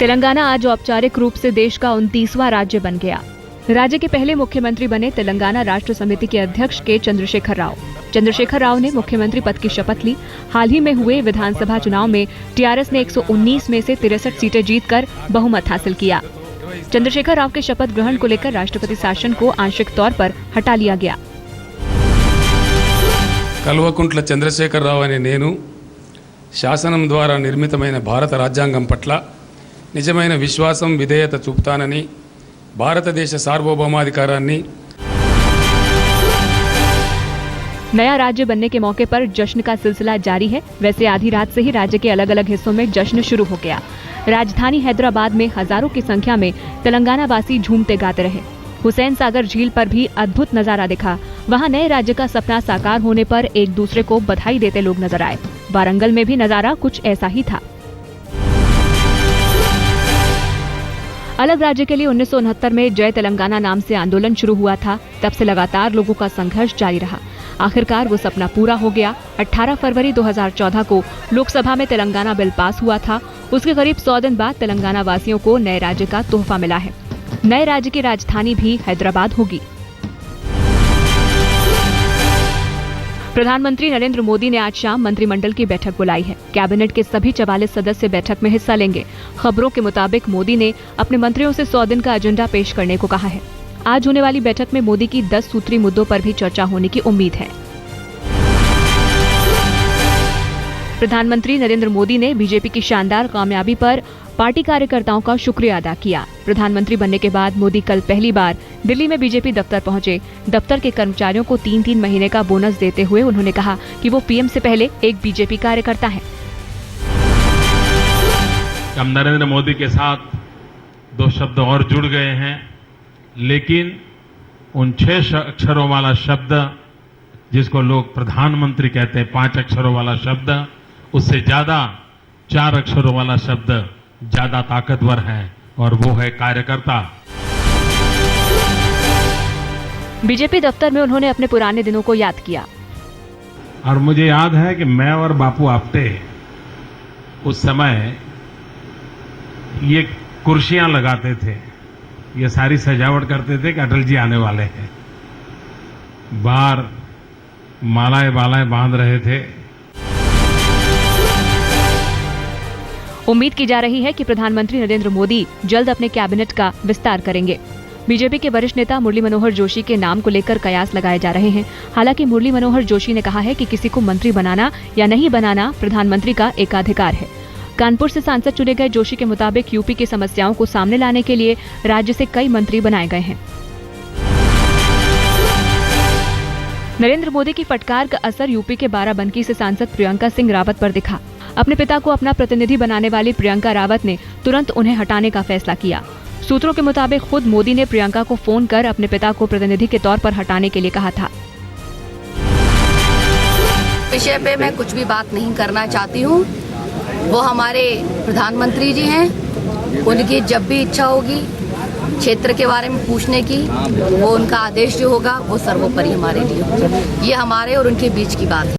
तेलंगाना आज औपचारिक रूप से देश का 29वां राज्य बन गया। राज्य के पहले मुख्यमंत्री बने तेलंगाना राष्ट्र समिति के अध्यक्ष के चंद्रशेखर राव। चंद्रशेखर राव ने मुख्यमंत्री पद की शपथ ली। हाल ही में हुए विधानसभा चुनाव में टीआरएस ने 119 में से 63 सीटें जीतकर बहुमत हासिल किया। चंद्रशेखर राव के शपथ ग्रहण को लेकर राष्ट्रपति शासन को आंशिक तौर पर हटा लिया गया। కల్వకుంట్ల చంద్రశేఖరరావు అనే నేను శాసనం ద్వారా నిర్మితమైన భారత రాజ్యాంగం పట్ల నిజమైన విశ్వాసం విధేయత చూపుతానని భారతదేశ సార్వభౌమాధికారాన్ని नया राज्य बनने के मौके पर जश्न का सिलसिला जारी है। वैसे आधी रात से ही राज्य के अलग अलग हिस्सों में जश्न शुरू हो गया। राजधानी हैदराबाद में हजारों की संख्या में तेलंगाना वासी झूमते गाते रहे। हुसैन सागर झील पर भी अद्भुत नजारा दिखा। वहां नए राज्य का सपना साकार होने पर एक दूसरे को बधाई देते लोग नजर आए। वारंगल में भी नजारा कुछ ऐसा ही था। अलग राज्य के लिए 1969 में जय तेलंगाना नाम से आंदोलन शुरू हुआ था। तब से लगातार लोगों का संघर्ष जारी रहा। आखिरकार वो सपना पूरा हो गया। 18 फरवरी 2014 को लोकसभा में तेलंगाना बिल पास हुआ था। उसके करीब 100 दिन बाद तेलंगाना वासियों को नए राज्य का तोहफा मिला है। नए राज्य की राजधानी भी हैदराबाद होगी। प्रधानमंत्री नरेंद्र मोदी ने आज शाम मंत्रिमंडल की बैठक बुलाई है। कैबिनेट के सभी 44 सदस्य बैठक में हिस्सा लेंगे। खबरों के मुताबिक मोदी ने अपने मंत्रियों से 100 दिन का एजेंडा पेश करने को कहा है। आज होने वाली बैठक में मोदी की 10 सूत्री मुद्दों पर भी चर्चा होने की उम्मीद है। प्रधानमंत्री नरेंद्र मोदी ने बीजेपी की शानदार कामयाबी पर पार्टी कार्यकर्ताओं का शुक्रिया अदा किया। प्रधानमंत्री बनने के बाद मोदी कल पहली बार दिल्ली में बीजेपी दफ्तर पहुंचे। दफ्तर के कर्मचारियों को 3-3 महीने का बोनस देते हुए उन्होंने कहा कि वो पीएम से पहले एक बीजेपी कार्यकर्ता है। हम नरेंद्र मोदी के साथ 2 शब्द और जुड़ गए हैं, लेकिन उन 6 अक्षरों वाला शब्द जिसको लोग प्रधानमंत्री कहते हैं, 5 अक्षरों वाला शब्द, उससे ज्यादा 4 अक्षरों वाला शब्द ज्यादा ताकतवर है और वो है कार्यकर्ता। बीजेपी दफ्तर में उन्होंने अपने पुराने दिनों को याद किया। और मुझे याद है कि मैं और बापू आप्टे उस समय ये कुर्सियां लगाते थे, ये सारी सजावट करते थे कि अटल जी आने वाले हैं। बाहर मालाएं बालाएं बांध रहे थे। उम्मीद की जा रही है कि प्रधानमंत्री नरेंद्र मोदी जल्द अपने कैबिनेट का विस्तार करेंगे। बीजेपी के वरिष्ठ नेता मुरली मनोहर जोशी के नाम को लेकर कयास लगाए जा रहे हैं। हालांकि मुरली मनोहर जोशी ने कहा है कि किसी को मंत्री बनाना या नहीं बनाना प्रधानमंत्री का एकाधिकार है। कानपुर से सांसद चुने गए जोशी के मुताबिक यूपी की समस्याओं को सामने लाने के लिए राज्य से कई मंत्री बनाए गए हैं। नरेंद्र मोदी की फटकार का असर यूपी के बाराबंकी से सांसद प्रियंका सिंह रावत पर दिखा। अपने पिता को अपना प्रतिनिधि बनाने वाली प्रियंका रावत ने तुरंत उन्हें हटाने का फैसला किया। सूत्रों के मुताबिक खुद मोदी ने प्रियंका को फोन कर अपने पिता को प्रतिनिधि के तौर पर हटाने के लिए कहा था। विषय पे मैं कुछ भी बात नहीं करना चाहती हूँ। वो हमारे प्रधानमंत्री जी हैं, उनकी जब भी इच्छा होगी क्षेत्र के बारे में पूछने की, वो उनका आदेश जो होगा वो सर्वोपरि हमारे लिए होगा। ये हमारे और उनके बीच की बात है।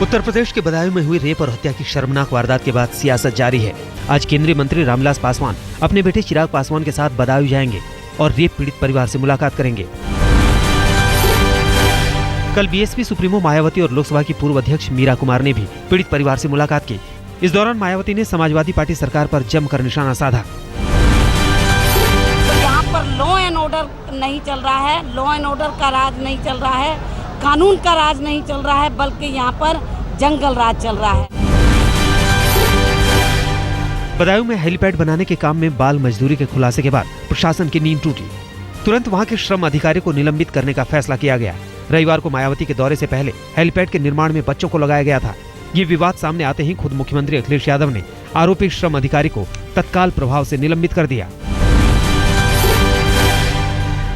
उत्तर प्रदेश के बदायूं में हुई रेप और हत्या की शर्मनाक वारदात के बाद सियासत जारी है। आज केंद्रीय मंत्री रामविलास पासवान अपने बेटे चिराग पासवान के साथ बदायूं जाएंगे और रेप पीड़ित परिवार से मुलाकात करेंगे। कल बीएसपी सुप्रीमो मायावती और लोकसभा की पूर्व अध्यक्ष मीरा कुमार ने भी पीड़ित परिवार से मुलाकात की। इस दौरान मायावती ने समाजवादी पार्टी सरकार पर जमकर निशाना साधा। यहाँ पर लॉ एंड ऑर्डर नहीं चल रहा है, लॉ एंड ऑर्डर का राज नहीं चल रहा है, कानून का राज नहीं चल रहा है, बल्कि यहाँ पर जंगल राज चल रहा है। बदायूं में हेलीपैड बनाने के काम में बाल मजदूरी के खुलासे के बाद प्रशासन की नींद टूटी। तुरंत वहां के श्रम अधिकारी को निलंबित करने का फैसला किया गया। रविवार को मायावती के दौरे से पहले हेलीपैड के निर्माण में बच्चों को लगाया गया था। ये विवाद सामने आते ही खुद मुख्यमंत्री अखिलेश यादव ने आरोपी श्रम अधिकारी को तत्काल प्रभाव से निलंबित कर दिया।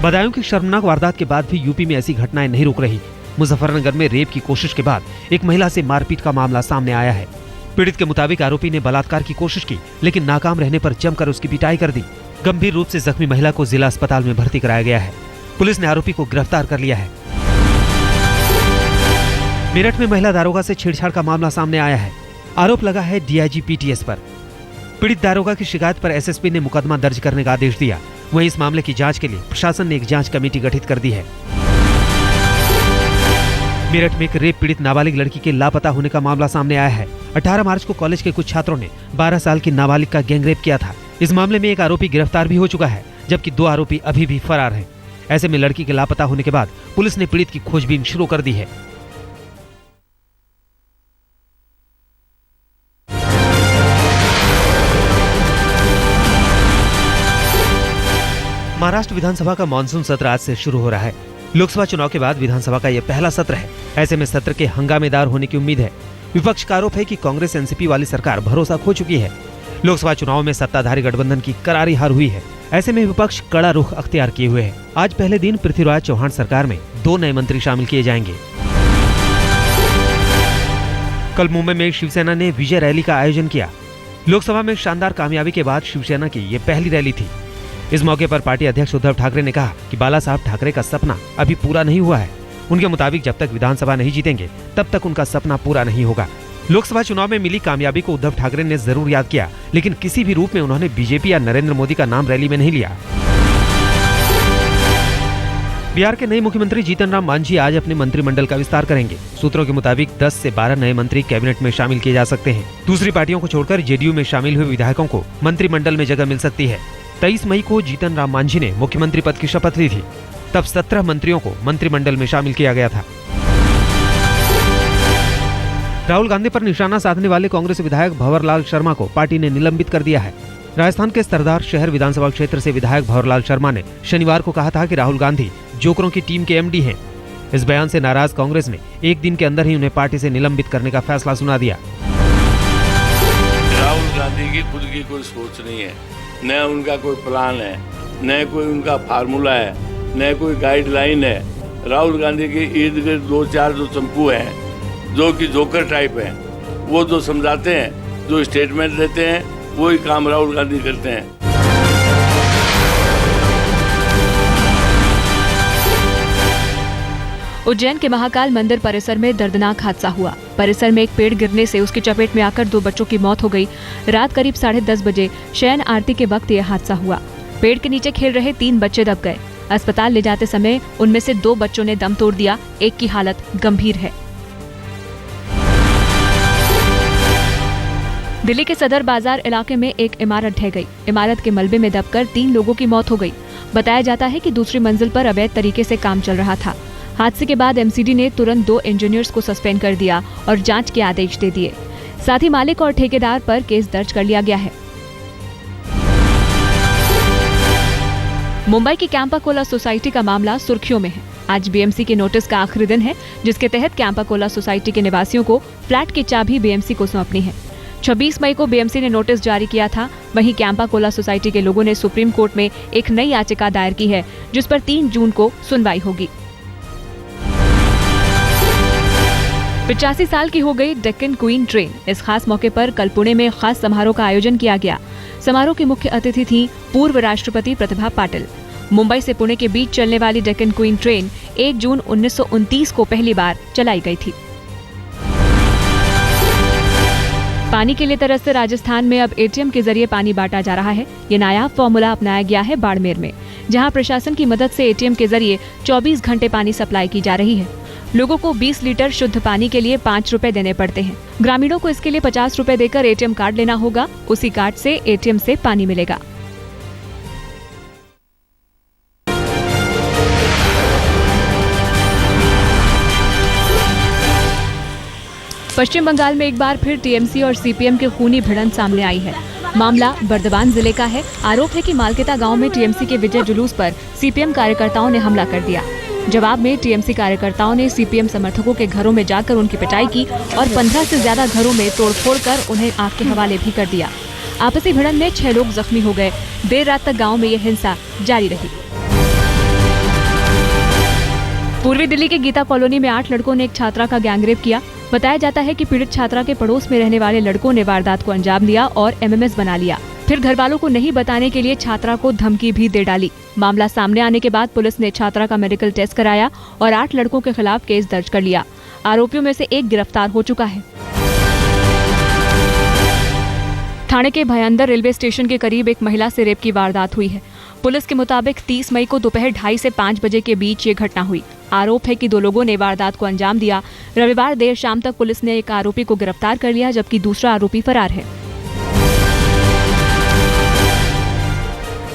बदायूं की शर्मनाक वारदात के बाद भी यूपी में ऐसी घटनाएं नहीं रुक रही। मुजफ्फरनगर में रेप की कोशिश के बाद एक महिला से मारपीट का मामला सामने आया है। पीड़ित के मुताबिक आरोपी ने बलात्कार की कोशिश की, लेकिन नाकाम रहने पर जमकर उसकी पिटाई कर दी। गंभीर रूप से जख्मी महिला को जिला अस्पताल में भर्ती कराया गया है। पुलिस ने आरोपी को गिरफ्तार कर लिया है। मेरठ में महिला दारोगा से छेड़छाड़ का मामला सामने आया है। आरोप लगा है डीआईजी पीटीएस पर। पीड़ित दारोगा की शिकायत पर एसएसपी ने मुकदमा दर्ज करने का आदेश दिया। वहीं इस मामले की जांच के लिए प्रशासन ने एक जांच कमेटी गठित कर दी है। मेरठ में एक रेप पीड़ित नाबालिग लड़की के लापता होने का मामला सामने आया है। 18 मार्च को कॉलेज के कुछ छात्रों ने 12 साल की नाबालिग का गैंगरेप किया था। इस मामले में एक आरोपी गिरफ्तार भी हो चुका है, जबकि 2 आरोपी अभी भी फरार हैं। ऐसे में लड़की के लापता होने के बाद पुलिस ने पीड़ित की खोजबीन शुरू कर दी है। महाराष्ट्र विधानसभा का मानसून सत्र आज से शुरू हो रहा है। लोकसभा चुनाव के बाद विधानसभा का यह पहला सत्र है। ऐसे में सत्र के हंगामेदार होने की उम्मीद है। विपक्ष का आरोप है कि कांग्रेस एनसीपी वाली सरकार भरोसा खो चुकी है। लोकसभा चुनाव में सत्ताधारी गठबंधन की करारी हार हुई है। ऐसे में विपक्ष कड़ा रुख अख्तियार किए हुए है। आज पहले दिन पृथ्वीराज चौहान सरकार में 2 नए मंत्री शामिल किए जाएंगे। कल मुंबई में शिवसेना ने विजय रैली का आयोजन किया। लोकसभा में शानदार कामयाबी के बाद शिवसेना की ये पहली रैली थी। इस मौके पर पार्टी अध्यक्ष उद्धव ठाकरे ने कहा कि बाला साहब ठाकरे का सपना अभी पूरा नहीं हुआ है। उनके मुताबिक जब तक विधानसभा नहीं जीतेंगे तब तक उनका सपना पूरा नहीं होगा। लोकसभा चुनाव में मिली कामयाबी को उद्धव ठाकरे ने जरूर याद किया, लेकिन किसी भी रूप में उन्होंने बीजेपी या नरेंद्र मोदी का नाम रैली में नहीं लिया। बिहार के नए मुख्यमंत्री जीतन राम मांझी आज अपने मंत्रिमंडल का विस्तार करेंगे। सूत्रों के मुताबिक 10 से 12 नए मंत्री कैबिनेट में शामिल किए जा सकते हैं। दूसरी पार्टियों को छोड़कर जेडीयू में शामिल हुए विधायकों को मंत्रिमंडल में जगह मिल सकती है। 23 मई को जीतन राम मांझी ने मुख्यमंत्री पद की शपथ ली थी। तब 17 मंत्रियों को मंत्रिमंडल में शामिल किया गया था। राहुल गांधी पर निशाना साधने वाले कांग्रेस विधायक भंवरलाल शर्मा को पार्टी ने निलंबित कर दिया है। राजस्थान के सरदार शहर विधानसभा क्षेत्र से विधायक भंवरलाल शर्मा ने शनिवार को कहा था कि राहुल गांधी जोकरों की टीम के एमडी हैं। इस बयान से नाराज कांग्रेस ने एक दिन के अंदर ही उन्हें पार्टी से निलंबित करने का फैसला सुना दिया। राहुल गांधी की खुद की कोई सोच नहीं है, न उनका कोई प्लान है, न कोई उनका फार्मूला है, न कोई गाइडलाइन है। राहुल गांधी के इर्द गिर्द 2-4 जो चंपू हैं, जो कि जोकर टाइप हैं, वो जो समझाते हैं, जो स्टेटमेंट देते हैं, वही काम राहुल गांधी करते हैं। उज्जैन के महाकाल मंदिर परिसर में दर्दनाक हादसा हुआ। परिसर में एक पेड़ गिरने से उसकी चपेट में आकर 2 बच्चों की मौत हो गई। रात करीब 10:30 बजे शयन आरती के वक्त यह हादसा हुआ। पेड़ के नीचे खेल रहे 3 बच्चे दब गए। अस्पताल ले जाते समय उनमें से 2 बच्चों ने दम तोड़ दिया। एक की हालत गंभीर है। दिल्ली के सदर बाजार इलाके में एक इमारत ढह गई। इमारत के मलबे में दबकर 3 लोगों की मौत हो गई। बताया जाता है कि दूसरी मंजिल पर अवैध तरीके से काम चल रहा था। हादसे के बाद एमसीडी ने तुरंत 2 इंजीनियर्स को सस्पेंड कर दिया और जांच के आदेश दे दिए। साथ ही मालिक और ठेकेदार पर केस दर्ज कर लिया गया है। मुंबई की कैंपा कोला सोसाइटी का मामला सुर्खियों में है। आज बीएमसी के नोटिस का आखिरी दिन है, जिसके तहत कैंपा कोला सोसाइटी के निवासियों को फ्लैट की चाबी बीएमसी को सौंपनी है। 26 मई को बीएमसी ने नोटिस जारी किया था। वहीं कैंपा कोला सोसाइटी के लोगों ने सुप्रीम कोर्ट में एक नई याचिका दायर की है, जिस पर 3 जून को सुनवाई होगी। 85 साल की हो गई डेक्कन क्वीन ट्रेन। इस खास मौके पर कल पुणे में खास समारोह का आयोजन किया गया। समारोह की मुख्य अतिथि थी पूर्व राष्ट्रपति प्रतिभा पाटिल। मुंबई से पुणे के बीच चलने वाली डेक्कन क्वीन ट्रेन 1 जून 1929 को पहली बार चलाई गई थी। पानी के लिए तरसते राजस्थान में अब एटीएम के जरिए पानी बांटा जा रहा है। ये नायाब फॉर्मूला अपनाया गया है बाड़मेर में, जहां प्रशासन की मदद से एटीएम के जरिए 24 घंटे पानी सप्लाई की जा रही है। लोगों को 20 लीटर शुद्ध पानी के लिए 5 रुपए देने पड़ते हैं। ग्रामीणों को इसके लिए 50 रुपए देकर एटीएम कार्ड लेना होगा। उसी कार्ड से एटीएम से पानी मिलेगा। पश्चिम बंगाल में एक बार फिर टीएमसी और सीपीएम की खूनी भिड़ंत सामने आई है। मामला बर्दवान जिले का है। आरोप है कि मालकेता गांव में टीएमसी के विजय जुलूस पर सीपीएम कार्यकर्ताओं ने हमला कर दिया। जवाब में टीएमसी कार्यकर्ताओं ने सीपीएम समर्थकों के घरों में जाकर उनकी पिटाई की और 15 से ज्यादा घरों में तोड़फोड़ कर उन्हें आग के हवाले भी कर दिया। आपसी भिड़ंत में 6 लोग जख्मी हो गए। देर रात तक गाँव में यह हिंसा जारी रही। पूर्वी दिल्ली के गीता कॉलोनी में 8 लड़कों ने एक छात्रा का गैंगरेप किया। बताया जाता है कि पीड़ित छात्रा के पड़ोस में रहने वाले लड़कों ने वारदात को अंजाम दिया और एमएमएस बना लिया। फिर घर वालों को नहीं बताने के लिए छात्रा को धमकी भी दे डाली। मामला सामने आने के बाद पुलिस ने छात्रा का मेडिकल टेस्ट कराया और 8 लड़कों के खिलाफ केस दर्ज कर लिया। आरोपियों में से एक गिरफ्तार हो चुका है। थाने के भयंदर रेलवे स्टेशन के करीब एक महिला से रेप की वारदात हुई है। पुलिस के मुताबिक 30 मई को दोपहर 2:30 से 5 बजे के बीच ये घटना हुई। आरोप है कि 2 लोगों ने वारदात को अंजाम दिया। रविवार देर शाम तक पुलिस ने एक आरोपी को गिरफ्तार कर लिया, जबकि दूसरा आरोपी फरार है।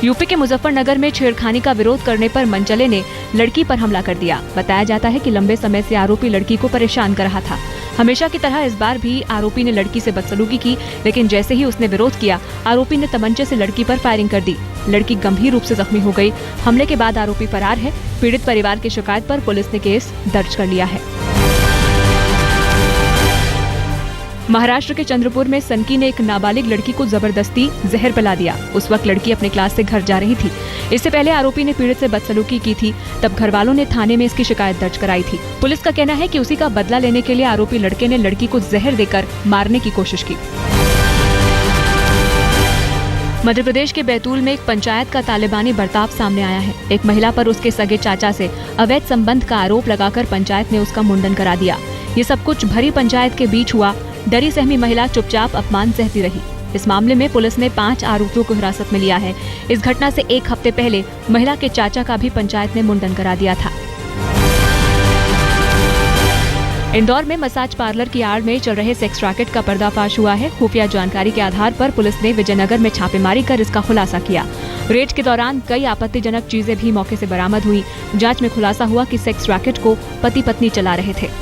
यूपी के मुजफ्फरनगर में छेड़खानी का विरोध करने पर मनचले ने लड़की पर हमला कर दिया। बताया जाता है कि लंबे समय से आरोपी लड़की को परेशान कर रहा था। हमेशा की तरह इस बार भी आरोपी ने लड़की से बदसलूकी की, लेकिन जैसे ही उसने विरोध किया, आरोपी ने तमंचे से लड़की पर फायरिंग कर दी। लड़की गंभीर रूप से जख्मी हो गई। हमले के बाद आरोपी फरार है। पीड़ित परिवार की शिकायत पर पुलिस ने केस दर्ज कर लिया है। महाराष्ट्र के चंद्रपुर में सनकी ने एक नाबालिग लड़की को जबरदस्ती जहर पिला दिया। उस वक्त लड़की अपने क्लास से घर जा रही थी। इससे पहले आरोपी ने पीड़ित से बदसलूकी की थी। तब घर वालों ने थाने में इसकी शिकायत दर्ज कराई थी। पुलिस का कहना है कि उसी का बदला लेने के लिए आरोपी लड़के ने लड़की को जहर देकर मारने की कोशिश की। मध्य प्रदेश के बैतूल में एक पंचायत का तालिबानी बर्ताव सामने आया है। एक महिला पर उसके सगे चाचा से अवैध संबंध का आरोप लगाकर पंचायत ने उसका मुंडन करा दिया। ये सब कुछ भरी पंचायत के बीच हुआ। डरी सहमी महिला चुपचाप अपमान सहती रही। इस मामले में पुलिस ने 5 आरोपियों को हिरासत में लिया है। इस घटना से 1 हफ्ते पहले महिला के चाचा का भी पंचायत ने मुंडन करा दिया था। इंदौर में मसाज पार्लर की आड़ में चल रहे सेक्स रैकेट का पर्दाफाश हुआ है। खुफिया जानकारी के आधार पर पुलिस ने विजयनगर में छापेमारी कर इसका खुलासा किया। रेड के दौरान कई आपत्तिजनक चीजें भी मौके से बरामद हुई। जांच में खुलासा हुआ कि सेक्स रैकेट को पति पत्नी चला रहे थे।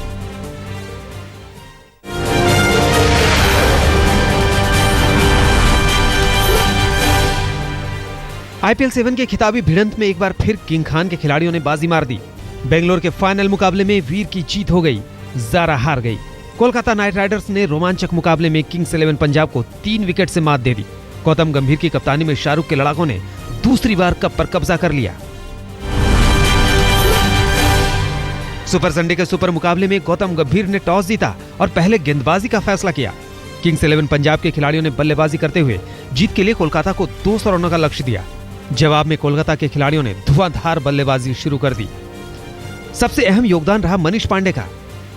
IPL 7 के खिताबी भिड़ंत में एक बार फिर किंग खान के खिलाड़ियों ने बाजी मार दी। बेंगलोर के फाइनल मुकाबले में वीर की जीत हो गई, ज़ारा हार गई। कोलकाता नाइट राइडर्स ने रोमांचक मुकाबले में किंग्स 11 पंजाब को 3 विकेट से मात दे दी। गौतम गंभीर की कप्तानी में शाहरुख के लड़ाकों ने दूसरी बार कप पर कब्जा कर लिया। सुपर संडे के सुपर मुकाबले में गौतम गंभीर ने टॉस जीता और पहले गेंदबाजी का फैसला किया। किंग्स 11 पंजाब के खिलाड़ियों ने बल्लेबाजी करते हुए जीत के लिए कोलकाता को 200 रनों का लक्ष्य दिया। जवाब में कोलकाता के खिलाड़ियों ने धुआंधार बल्लेबाजी शुरू कर दी। सबसे अहम योगदान रहा मनीष पांडे का,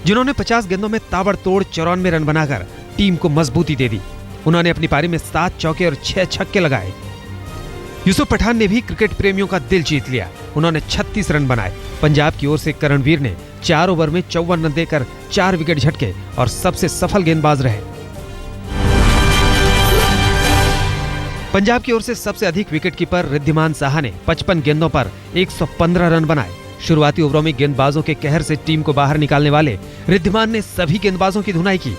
जिन्होंने 50 गेंदों में ताबड़तोड़ 94 रन बनाकर टीम को मजबूती दे दी। उन्होंने अपनी पारी में 7 चौके और 6 छक्के लगाए। यूसुफ पठान ने भी क्रिकेट प्रेमियों का दिल जीत लिया। उन्होंने 36 रन बनाए। पंजाब की ओर से करणवीर ने 4 ओवर में 54 रन देकर 4 विकेट झटके और सबसे सफल गेंदबाज रहे। पंजाब की ओर से सबसे अधिक विकेटकीपर रिद्धिमान साहा ने 55 गेंदों पर 115 रन बनाए। शुरुआती ओवरों में गेंदबाजों के कहर से टीम को बाहर निकालने वाले रिद्धिमान ने सभी गेंदबाजों की धुनाई की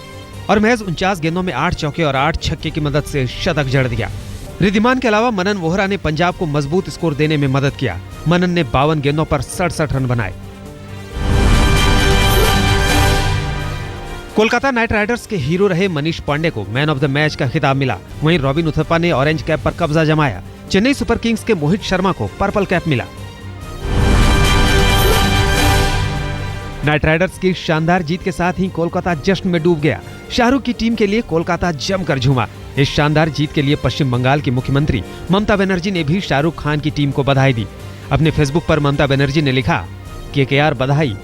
और महज 49 गेंदों में 8 चौके और 8 छक्के की मदद से शतक जड़ दिया। रिद्धिमान के अलावा मनन वोहरा ने पंजाब को मजबूत स्कोर देने में मदद किया। मनन ने 52 गेंदों पर 67 रन बनाए। कोलकाता नाइट राइडर्स के हीरो रहे मनीष पांडे को मैन ऑफ द मैच का खिताब मिला। वहीं रॉबिन उथप्पा ने ऑरेंज कैप पर कब्जा जमाया। चेन्नई सुपर किंग्स के मोहित शर्मा को पर्पल कैप मिला। नाइट राइडर्स की शानदार जीत के साथ ही कोलकाता जश्न में डूब गया। शाहरुख की टीम के लिए कोलकाता जमकर झूमा। इस शानदार जीत के लिए पश्चिम बंगाल की मुख्यमंत्री ममता बनर्जी ने भी शाहरुख खान की टीम को बधाई दी। अपने फेसबुक पर ममता बनर्जी ने लिखा, KKR बधाई,